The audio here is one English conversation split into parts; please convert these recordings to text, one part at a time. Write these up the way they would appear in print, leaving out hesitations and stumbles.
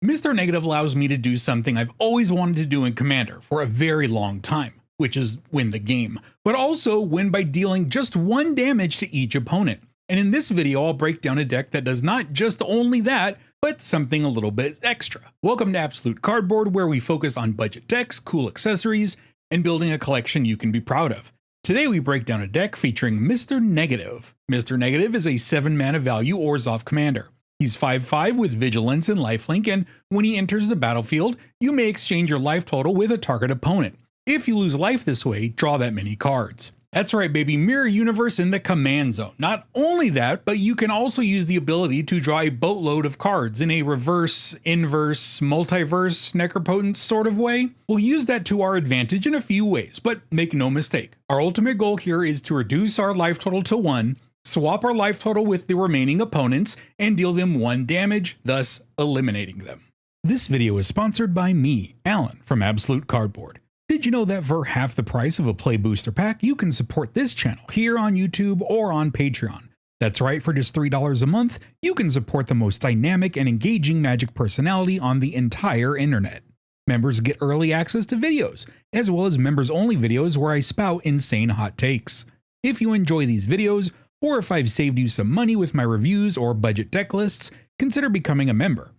Mr. Negative allows me to do something I've always wanted to do in Commander for a very long time, which is win the game, but also win by dealing just 1 damage to each opponent. And in this video, I'll break down a deck that does not just only that, but something a little bit extra. Welcome to Absolute Cardboard, where we focus on budget decks, cool accessories, and building a collection you can be proud of. Today we break down a deck featuring Mr. Negative. Mr. Negative is a 7-mana value Orzhov commander. He's 5/5 with Vigilance and Lifelink, and when he enters the battlefield, you may exchange your life total with a target opponent. If you lose life this way, draw that many cards. That's right, baby, Mirror Universe in the command zone. Not only that, but you can also use the ability to draw a boatload of cards in a reverse, inverse, multiverse, necropotent sort of way. We'll use that to our advantage in a few ways, but make no mistake, our ultimate goal here is to reduce our life total to 1, swap our life total with the remaining opponents, and deal them 1 damage, thus eliminating them. This video is sponsored by me, Alan, from Absolute Cardboard. Did you know that for half the price of a Play Booster Pack, you can support this channel here on YouTube or on Patreon? That's right, for just $3 a month, you can support the most dynamic and engaging Magic personality on the entire internet. Members get early access to videos, as well as members-only videos where I spout insane hot takes. If you enjoy these videos, or if I've saved you some money with my reviews or budget deck lists, consider becoming a member.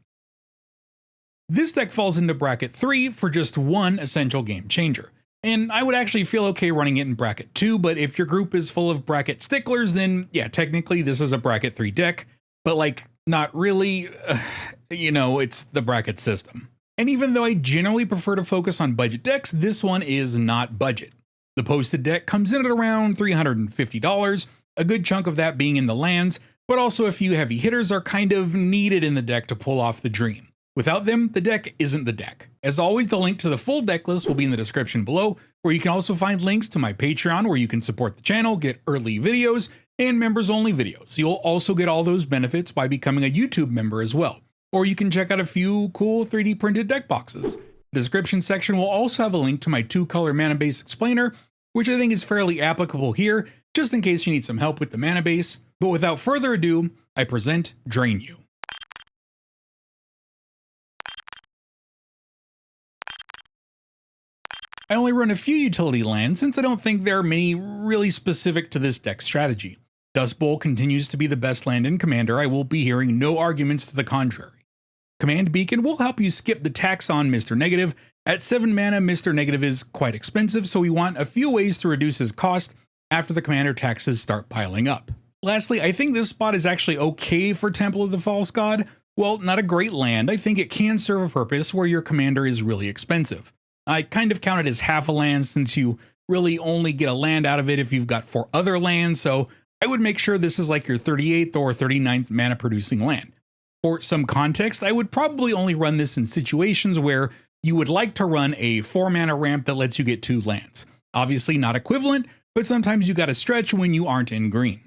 This deck falls into bracket 3 for just 1 essential game changer, and I would actually feel okay running it in bracket 2, but if your group is full of bracket sticklers, then yeah, technically this is a bracket 3 deck, but like, not really, it's the bracket system. And even though I generally prefer to focus on budget decks, this one is not budget. The posted deck comes in at around $350, a good chunk of that being in the lands, but also a few heavy hitters are kind of needed in the deck to pull off the dream. Without them, the deck isn't the deck. As always, the link to the full deck list will be in the description below, where you can also find links to my Patreon, where you can support the channel, get early videos, and members-only videos. You'll also get all those benefits by becoming a YouTube member as well. Or you can check out a few cool 3D printed deck boxes. The description section will also have a link to my 2-color mana base explainer, which I think is fairly applicable here, just in case you need some help with the mana base. But without further ado, I present Drain You. I only run a few utility lands since I don't think there are many really specific to this deck strategy. Dust Bowl continues to be the best land in Commander. I will be hearing no arguments to the contrary. Command Beacon will help you skip the tax on Mr. Negative. At 7 mana, Mr. Negative is quite expensive, so we want a few ways to reduce his cost after the commander taxes start piling up. Lastly, I think this spot is actually okay for Temple of the False God. Well, not a great land. I think it can serve a purpose where your commander is really expensive. I kind of count it as half a land since you really only get a land out of it if you've got 4 other lands, so I would make sure this is like your 38th or 39th mana producing land. For some context, I would probably only run this in situations where you would like to run a 4 mana ramp that lets you get 2 lands. Obviously not equivalent, but sometimes you gotta stretch when you aren't in green.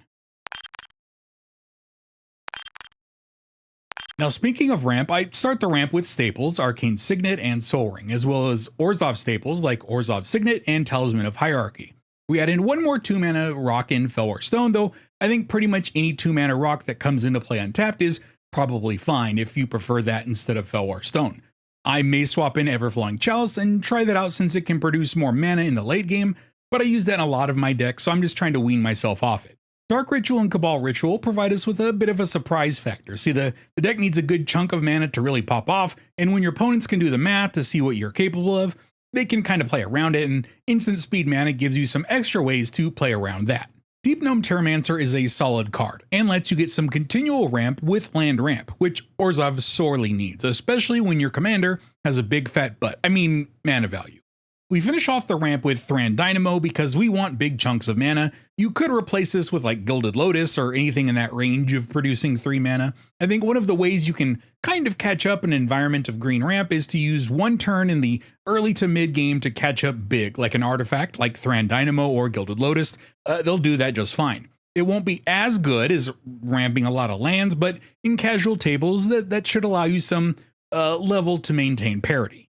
Now, speaking of ramp, I start the ramp with staples, Arcane Signet and Soul Ring, as well as Orzhov staples like Orzhov Signet and Talisman of Hierarchy. We add in 1 more 2-mana rock in Fellwar Stone, though I think pretty much any 2-mana rock that comes into play untapped is probably fine if you prefer that instead of Fellwar Stone. I may swap in Everflowing Chalice and try that out since it can produce more mana in the late game, but I use that in a lot of my decks, so I'm just trying to wean myself off it. Dark Ritual and Cabal Ritual provide us with a bit of a surprise factor. See, the deck needs a good chunk of mana to really pop off, and when your opponents can do the math to see what you're capable of, they can kind of play around it, and instant speed mana gives you some extra ways to play around that. Deep Gnome Terramancer is a solid card, and lets you get some continual ramp with land ramp, which Orzhov sorely needs, especially when your commander has a big fat butt, mana value. We finish off the ramp with Thran Dynamo because we want big chunks of mana. You could replace this with like Gilded Lotus or anything in that range of producing 3 mana. I think one of the ways you can kind of catch up an environment of green ramp is to use 1 turn in the early to mid game to catch up big, like an artifact like Thran Dynamo or Gilded Lotus. They'll do that just fine. It won't be as good as ramping a lot of lands, but in casual tables that should allow you some level to maintain parity.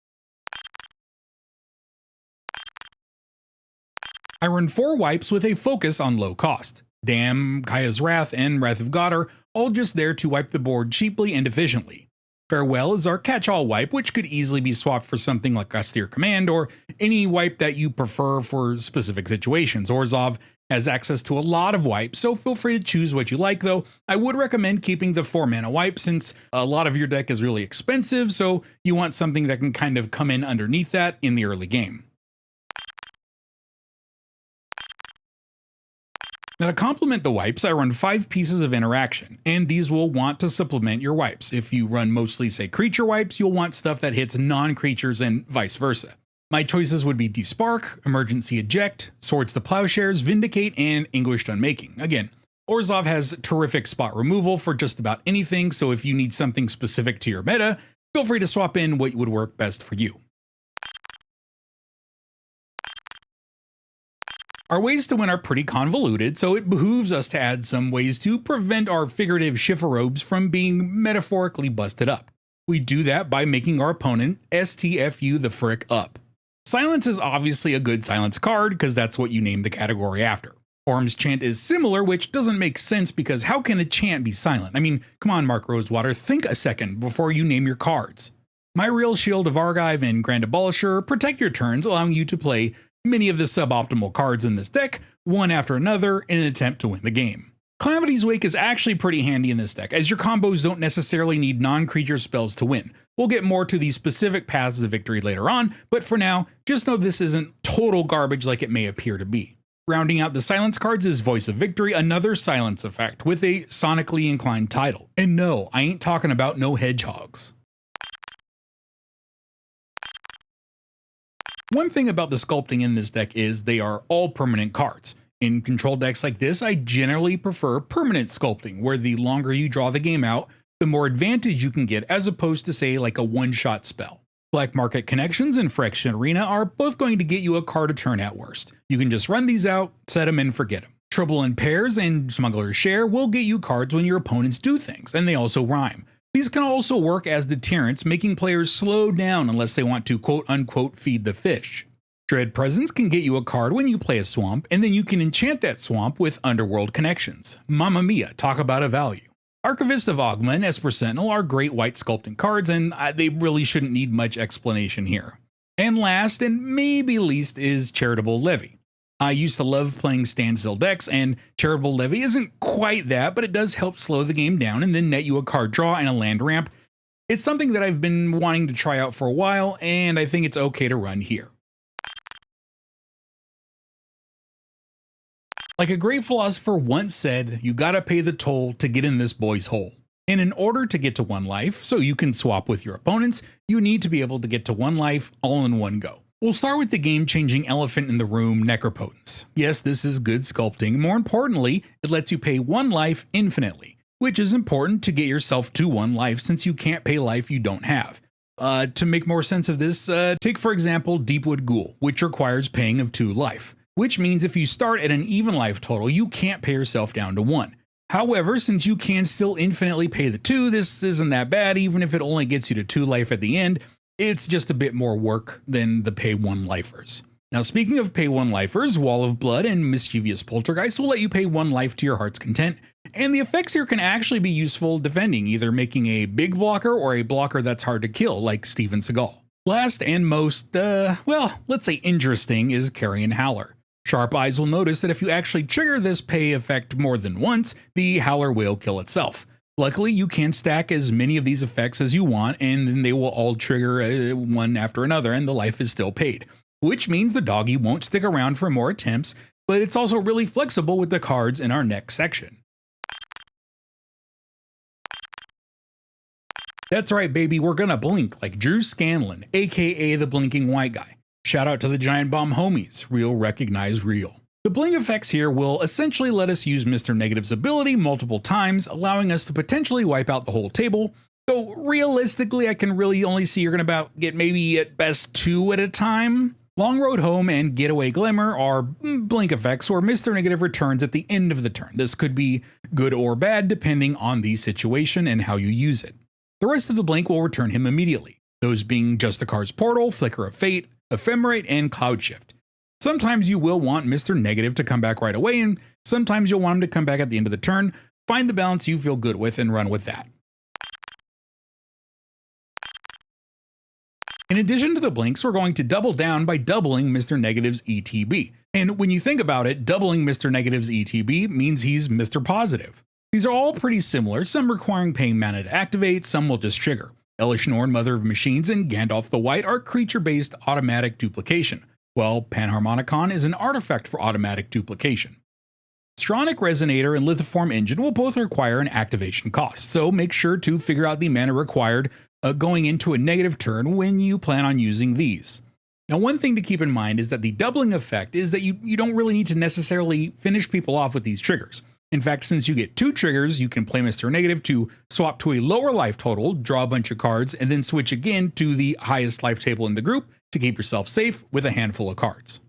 I run 4 wipes with a focus on low cost. Dam, Kaya's Wrath, and Wrath of God are all just there to wipe the board cheaply and efficiently. Farewell is our catch-all wipe, which could easily be swapped for something like Austere Command or any wipe that you prefer for specific situations. Orzhov has access to a lot of wipes, so feel free to choose what you like, though I would recommend keeping the 4-mana wipe since a lot of your deck is really expensive, so you want something that can kind of come in underneath that in the early game. Now to complement the wipes, I run 5 pieces of interaction, and these will want to supplement your wipes. If you run mostly, say, creature wipes, you'll want stuff that hits non-creatures and vice versa. My choices would be Despark, Emergency Eject, Swords to Plowshares, Vindicate, and Anguished Unmaking. Again, Orzhov has terrific spot removal for just about anything, so if you need something specific to your meta, feel free to swap in what would work best for you. Our ways to win are pretty convoluted, so it behooves us to add some ways to prevent our figurative chiffrobes from being metaphorically busted up. We do that by making our opponent STFU the frick up. Silence is obviously a good silence card, because that's what you name the category after. Orm's Chant is similar, which doesn't make sense because how can a chant be silent? I mean, come on, Mark Rosewater, think a second before you name your cards. My Real Shield of Argive and Grand Abolisher protect your turns, allowing you to play many of the suboptimal cards in this deck, one after another, in an attempt to win the game. Calamity's Wake is actually pretty handy in this deck, as your combos don't necessarily need non-creature spells to win. We'll get more to these specific paths to victory later on, but for now, just know this isn't total garbage like it may appear to be. Rounding out the silence cards is Voice of Victory, another silence effect with a sonically inclined title. And no, I ain't talking about no hedgehogs. One thing about the sculpting in this deck is they are all permanent cards. In control decks like this, I generally prefer permanent sculpting, where the longer you draw the game out, the more advantage you can get as opposed to, say, like a one-shot spell. Black Market Connections and Phyrexian Arena are both going to get you a card a turn at worst. You can just run these out, set them and forget them. Trouble in Pairs and Smuggler's Share will get you cards when your opponents do things, and they also rhyme. These can also work as deterrents, making players slow down unless they want to quote-unquote feed the fish. Dread Presence can get you a card when you play a swamp, and then you can enchant that swamp with Underworld Connections. Mamma mia, talk about a value. Archivist of Ogma and Esper Sentinel are great white sculpting cards, and they really shouldn't need much explanation here. And last, and maybe least, is Charitable Levy. I used to love playing standstill decks, and Charitable Levy isn't quite that, but it does help slow the game down and then net you a card draw and a land ramp. It's something that I've been wanting to try out for a while, and I think it's okay to run here. Like a great philosopher once said, you gotta pay the toll to get in this boy's hole. And in order to get to 1 life, so you can swap with your opponents, you need to be able to get to 1 life all in one go. We'll start with the game-changing elephant in the room, Necropotence. Yes, this is good sculpting. More importantly, it lets you pay 1 life infinitely, which is important to get yourself to 1 life since you can't pay life you don't have. To make more sense of this, take for example Deepwood Ghoul, which requires paying of 2 life, which means if you start at an even life total, you can't pay yourself down to 1. However, since you can still infinitely pay the 2, this isn't that bad, even if it only gets you to 2 life at the end. It's just a bit more work than the pay 1 lifers. Now speaking of pay 1 lifers, Wall of Blood and Mischievous Poltergeist will let you pay 1 life to your heart's content, and the effects here can actually be useful defending, either making a big blocker or a blocker that's hard to kill, like Steven Seagal. Last and most, well, let's say interesting, is Carrion Howler. Sharp eyes will notice that if you actually trigger this pay effect more than once, the Howler will kill itself. Luckily, you can stack as many of these effects as you want, and then they will all trigger one after another, and the life is still paid. Which means the doggy won't stick around for more attempts, but it's also really flexible with the cards in our next section. That's right, baby, we're gonna blink like Drew Scanlon, aka the Blinking White Guy. Shout out to the Giant Bomb homies, real recognize real. The bling effects here will essentially let us use Mr. Negative's ability multiple times, allowing us to potentially wipe out the whole table, though realistically I can really only see you're gonna get maybe at best 2 at a time. Long Road Home and Getaway Glimmer are blink effects where Mr. Negative returns at the end of the turn. This could be good or bad depending on the situation and how you use it. The rest of the blink will return him immediately, those being Just the Card's Portal, Flicker of Fate, Ephemerate, and Cloud Shift. Sometimes you will want Mr. Negative to come back right away, and sometimes you'll want him to come back at the end of the turn. Find the balance you feel good with and run with that. In addition to the blinks, we're going to double down by doubling Mr. Negative's ETB. And when you think about it, doubling Mr. Negative's ETB means he's Mr. Positive. These are all pretty similar, some requiring paying mana to activate, some will just trigger. Elish Norn, Mother of Machines, and Gandalf the White are creature-based automatic duplication, while Panharmonicon is an artifact for automatic duplication. Stronic Resonator and Lithiform Engine will both require an activation cost, so make sure to figure out the mana required going into a negative turn when you plan on using these. Now, one thing to keep in mind is that the doubling effect is that you don't really need to necessarily finish people off with these triggers. In fact, since you get 2 triggers, you can play Mr. Negative to swap to a lower life total, draw a bunch of cards, and then switch again to the highest life table in the group to keep yourself safe with a handful of cards.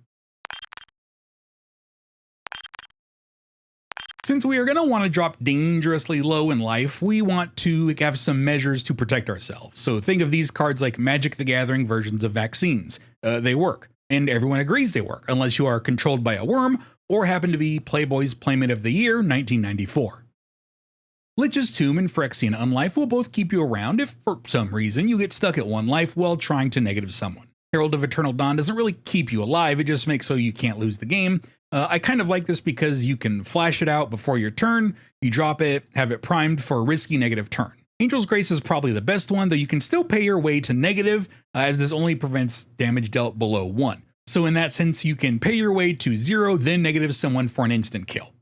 Since we are going to want to drop dangerously low in life, we want to have some measures to protect ourselves. So think of these cards like Magic the Gathering versions of vaccines. They work, and everyone agrees they work, unless you are controlled by a worm or happen to be Playboy's Playmate of the Year 1994. Lich's Tomb and Phyrexian Unlife will both keep you around if, for some reason, you get stuck at 1 life while trying to negative someone. Herald of Eternal Dawn doesn't really keep you alive, it just makes so you can't lose the game. I kind of like this because you can flash it out before your turn, you drop it, have it primed for a risky negative turn. Angel's Grace is probably the best one, though you can still pay your way to negative, as this only prevents damage dealt below 1. So in that sense, you can pay your way to 0, then negative someone for an instant kill.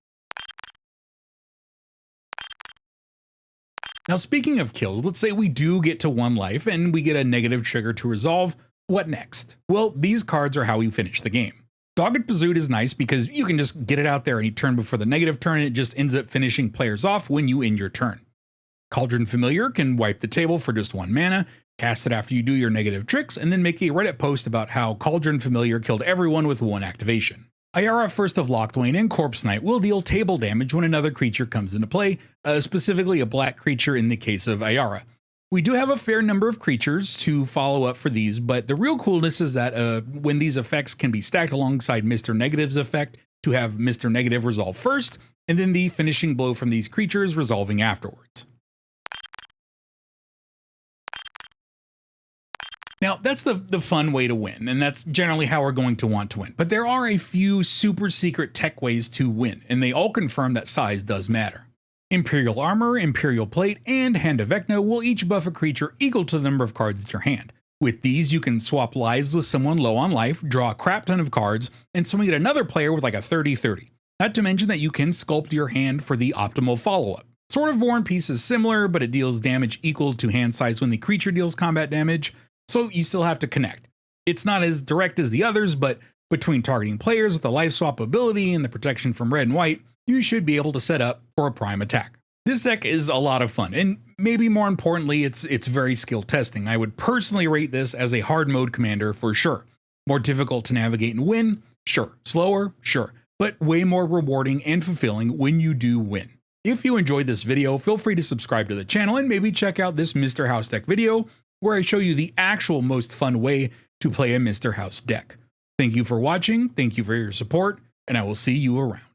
Now, speaking of kills, let's say we do get to 1 life and we get a negative trigger to resolve. What next? Well, these cards are how we finish the game. Dogged Pursuit is nice because you can just get it out there any turn before the negative turn, and it just ends up finishing players off when you end your turn. Cauldron Familiar can wipe the table for just 1 mana, cast it after you do your negative tricks, and then make a Reddit post about how Cauldron Familiar killed everyone with 1 activation. Ayara, First of Locthwain, and Corpse Knight will deal table damage when another creature comes into play, specifically a black creature in the case of Ayara. We do have a fair number of creatures to follow up for these, but the real coolness is that when these effects can be stacked alongside Mr. Negative's effect to have Mr. Negative resolve first, and then the finishing blow from these creatures resolving afterwards. Now, that's the fun way to win, and that's generally how we're going to want to win. But there are a few super secret tech ways to win, and they all confirm that size does matter. Imperial Armor, Imperial Plate, and Hand of Vecna will each buff a creature equal to the number of cards at your hand. With these, you can swap lives with someone low on life, draw a crap ton of cards, and swing at another player with like a 30-30. Not to mention that you can sculpt your hand for the optimal follow-up. Sword of War and Peace is similar, but it deals damage equal to hand size when the creature deals combat damage, so you still have to connect. It's not as direct as the others, but between targeting players with the life swap ability and the protection from red and white, you should be able to set up for a prime attack. This deck is a lot of fun, and maybe more importantly, it's very skill testing. I would personally rate this as a hard mode commander for sure. More difficult to navigate and win? Sure. Slower? Sure. But way more rewarding and fulfilling when you do win. If you enjoyed this video, feel free to subscribe to the channel and maybe check out this Mr. House deck video where I show you the actual most fun way to play a Mr. House deck. Thank you for watching, thank you for your support, and I will see you around.